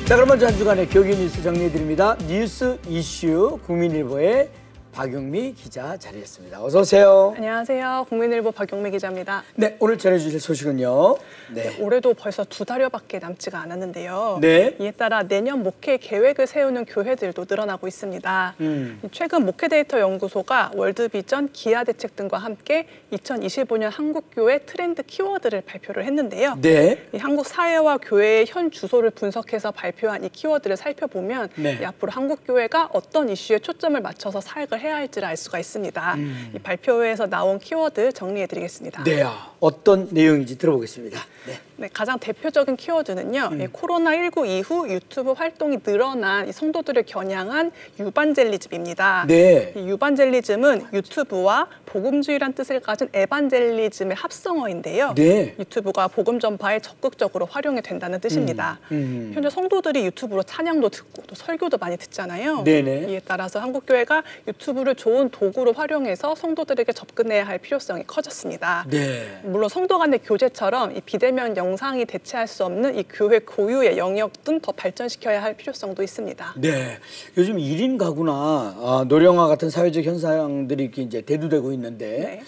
자, 그럼 먼저 한 주간의 교육 뉴스 정리해드립니다. 뉴스 이슈 국민일보의 박용미 기자 자리했습니다. 어서 오세요. 안녕하세요. 국민일보 박용미 기자입니다. 네, 오늘 전해주실 소식은요. 네, 올해도 벌써 2달여밖에 남지가 않았는데요. 네. 이에 따라 내년 목회 계획을 세우는 교회들도 늘어나고 있습니다. 최근 목회데이터 연구소가 월드비전, 기아대책 등과 함께 2025년 한국교회 트렌드 키워드를 발표를 했는데요. 네. 이 한국 사회와 교회의 현 주소를 분석해서 발표한 이 키워드를 살펴보면 네. 이 앞으로 한국교회가 어떤 이슈에 초점을 맞춰서 사역을 해야 할지를 알 수가 있습니다. 이 발표회에서 나온 키워드 정리해드리겠습니다. 네, 어떤 내용인지 들어보겠습니다. 네, 가장 대표적인 키워드는요. 코로나19 이후 유튜브 활동이 늘어난 이 성도들을 겨냥한 유반젤리즘입니다. 네. 이 유반젤리즘은 유튜브와 복음주의란 뜻을 가진 에반젤리즘의 합성어인데요. 네. 유튜브가 복음 전파에 적극적으로 활용이 된다는 뜻입니다. 현재 성도들이 유튜브로 찬양도 듣고 또 설교도 많이 듣잖아요. 네네. 이에 따라서 한국교회가 유튜브를 좋은 도구로 활용해서 성도들에게 접근해야 할 필요성이 커졌습니다. 네. 물론 성도 간의 교제처럼 이 비대면 영상이 대체할 수 없는 이 교회 고유의 영역 등 더 발전시켜야 할 필요성도 있습니다. 네, 요즘 1인 가구나 노령화 같은 사회적 현상들이 이렇게 이제 대두되고 있는데 네.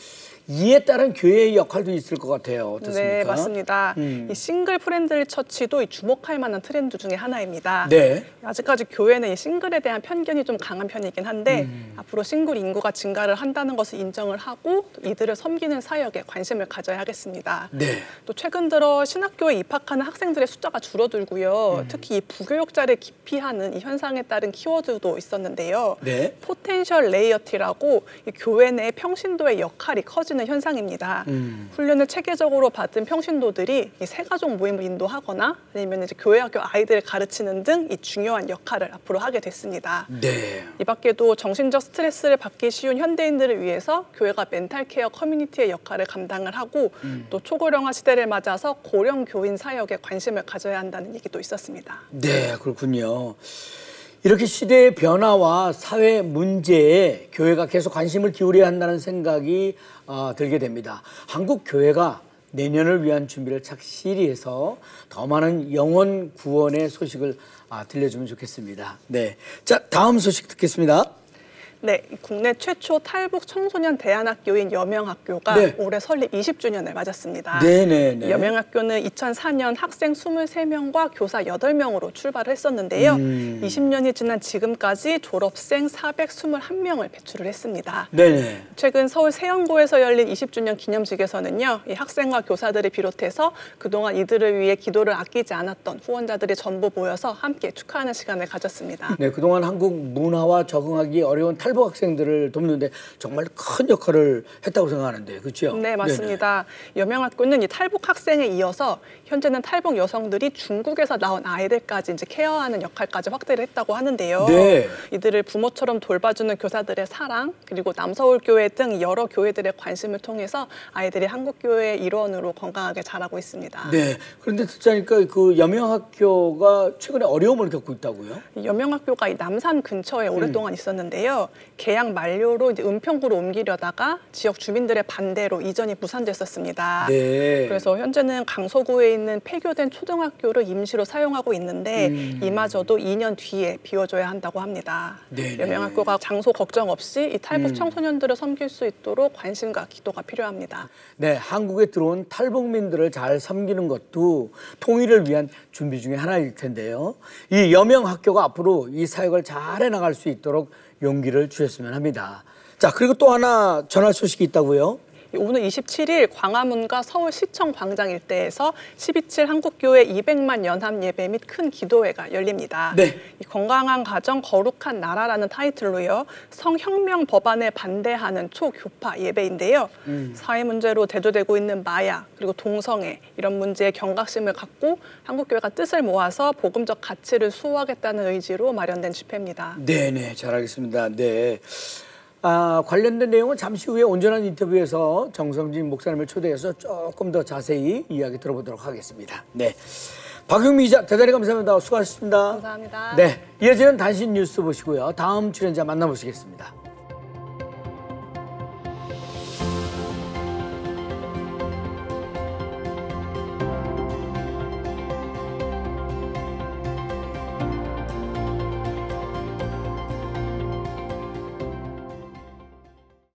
이에 따른 교회의 역할도 있을 것 같아요. 어떻습니까? 네, 맞습니다. 이 싱글 프렌들리 처치도 주목할 만한 트렌드 중에 하나입니다. 네. 아직까지 교회는 이 싱글에 대한 편견이 좀 강한 편이긴 한데 앞으로 싱글 인구가 증가를 한다는 것을 인정을 하고 또 이들을 섬기는 사역에 관심을 가져야 하겠습니다. 네. 또 최근 들어 신학교에 입학하는 학생들의 숫자가 줄어들고요. 특히 이 부교육자를 기피하는 이 현상에 따른 키워드도 있었는데요. 네. 포텐셜 레이어티라고 이 교회 내 평신도의 역할이 커지는 현상입니다. 훈련을 체계적으로 받은 평신도들이 이 새가족 모임을 인도하거나 아니면 이제 교회학교 아이들을 가르치는 등 이 중요한 역할을 앞으로 하게 됐습니다. 네. 이 밖에도 정신적 스트레스를 받기 쉬운 현대인들을 위해서 교회가 멘탈 케어 커뮤니티의 역할을 감당을 하고 또 초고령화 시대를 맞아서 고령 교인 사역에 관심을 가져야 한다는 얘기도 있었습니다. 네, 그렇군요. 이렇게 시대의 변화와 사회 문제에 교회가 계속 관심을 기울여야 한다는 생각이 들게 됩니다. 한국 교회가 내년을 위한 준비를 착실히 해서 더 많은 영혼 구원의 소식을 들려주면 좋겠습니다. 네, 자, 다음 소식 듣겠습니다. 네, 국내 최초 탈북 청소년 대안학교인 여명학교가 네. 올해 설립 20주년을 맞았습니다. 네네네. 여명학교는 2004년 학생 23명과 교사 8명으로 출발을 했었는데요. 20년이 지난 지금까지 졸업생 421명을 배출을 했습니다. 네네. 최근 서울 세연고에서 열린 20주년 기념식에서는요. 이 학생과 교사들을 비롯해서 그동안 이들을 위해 기도를 아끼지 않았던 후원자들이 전부 모여서 함께 축하하는 시간을 가졌습니다. 네, 그동안 한국 문화와 적응하기 어려운 탈북 학생들을 돕는데 정말 큰 역할을 했다고 생각하는데, 그렇죠? 네, 맞습니다. 여명학교는 이 탈북 학생에 이어서 현재는 탈북 여성들이 중국에서 나온 아이들까지 이제 케어하는 역할까지 확대를 했다고 하는데요. 네. 이들을 부모처럼 돌봐주는 교사들의 사랑, 그리고 남서울교회 등 여러 교회들의 관심을 통해서 아이들이 한국교회의 일원으로 건강하게 자라고 있습니다. 네. 그런데 듣자니까 그 여명학교가 최근에 어려움을 겪고 있다고요? 여명학교가 이 남산 근처에 오랫동안 있었는데요. 계약 만료로 이제 은평구로 옮기려다가 지역 주민들의 반대로 이전이 무산됐었습니다. 네. 그래서 현재는 강서구에 있는 폐교된 초등학교를 임시로 사용하고 있는데 이마저도 2년 뒤에 비워줘야 한다고 합니다. 네네. 여명학교가 장소 걱정 없이 이 탈북 청소년들을 섬길 수 있도록 관심과 기도가 필요합니다. 네, 한국에 들어온 탈북민들을 잘 섬기는 것도 통일을 위한 준비 중에 하나일 텐데요. 이 여명학교가 앞으로 이 사역을 잘 해나갈 수 있도록 용기를 주셨으면 합니다. 자, 그리고 또 하나 전할 소식이 있다고요? 오늘 27일 광화문과 서울시청 광장 일대에서 12.7 한국교회 200만 연합 예배 및 큰 기도회가 열립니다. 네. 이 건강한 가정 거룩한 나라라는 타이틀로요. 성혁명 법안에 반대하는 초교파 예배인데요. 사회 문제로 대두되고 있는 마약 그리고 동성애 이런 문제에 경각심을 갖고 한국교회가 뜻을 모아서 복음적 가치를 수호하겠다는 의지로 마련된 집회입니다. 네네, 잘 알겠습니다. 네. 관련된 내용은 잠시 후에 온전한 인터뷰에서 정성진 목사님을 초대해서 조금 더 자세히 이야기 들어보도록 하겠습니다. 네, 박용미 기자 대단히 감사합니다. 수고하셨습니다. 감사합니다. 네, 이어지는 단신 뉴스 보시고요. 다음 출연자 만나보시겠습니다.